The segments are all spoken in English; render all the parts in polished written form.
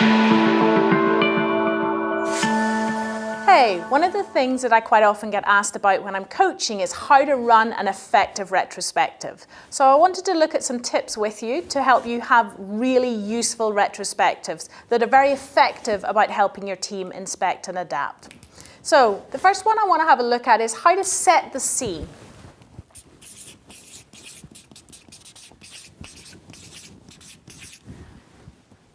Hey, one of the things that I quite often get asked about when I'm coaching is how to run an effective retrospective. So I wanted to look at some tips with you to help you have really useful retrospectives that are very effective about helping your team inspect and adapt. So the first one I want to have a look at is how to set the scene.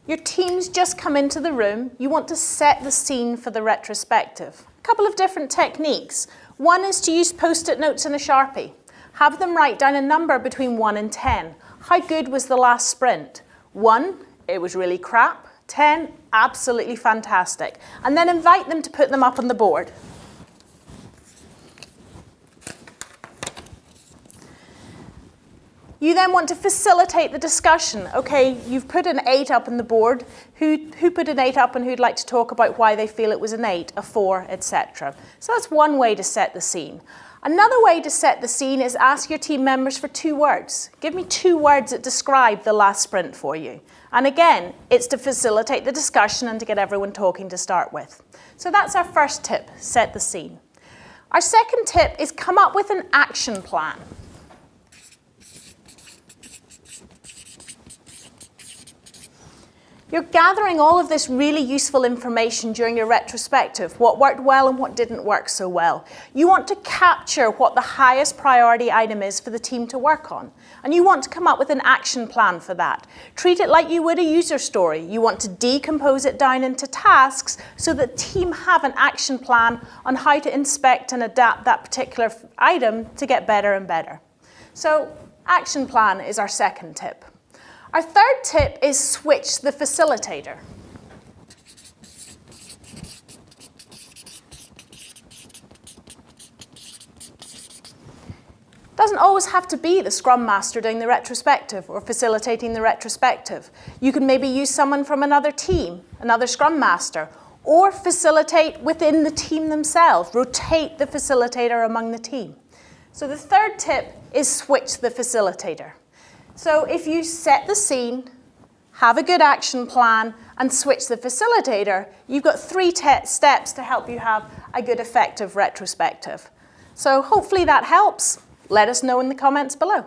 Your team's just come into the room. You want to set the scene for the retrospective. A couple of different techniques. One is to use post-it notes and a Sharpie. Have them write down a number between 1 and 10. How good was the last sprint? 1, it was really crap. 10, absolutely fantastic. And then invite them to put them up on the board. You then want to facilitate the discussion. Okay, you've put an 8 up on the board. Who put an 8 up and who'd like to talk about why they feel it was an 8, a 4, etc. So that's one way to set the scene. Another way to set the scene is ask your team members for 2 words. Give me 2 words that describe the last sprint for you. And again, it's to facilitate the discussion and to get everyone talking to start with. So that's our first tip, set the scene. Our second tip is come up with an action plan. You're gathering all of this really useful information during your retrospective, what worked well and what didn't work so well. You want to capture what the highest priority item is for the team to work on. And you want to come up with an action plan for that. Treat it like you would a user story. You want to decompose it down into tasks so that team have an action plan on how to inspect and adapt that particular item to get better and better. So action plan is our second tip. Our third tip is switch the facilitator. It doesn't always have to be the Scrum Master doing the retrospective or facilitating the retrospective. You can maybe use someone from another team, another Scrum Master, or facilitate within the team themselves. Rotate the facilitator among the team. So the third tip is switch the facilitator. So if you set the scene, have a good action plan, and switch the facilitator, you've got 3 steps to help you have a good, effective retrospective. So hopefully that helps. Let us know in the comments below.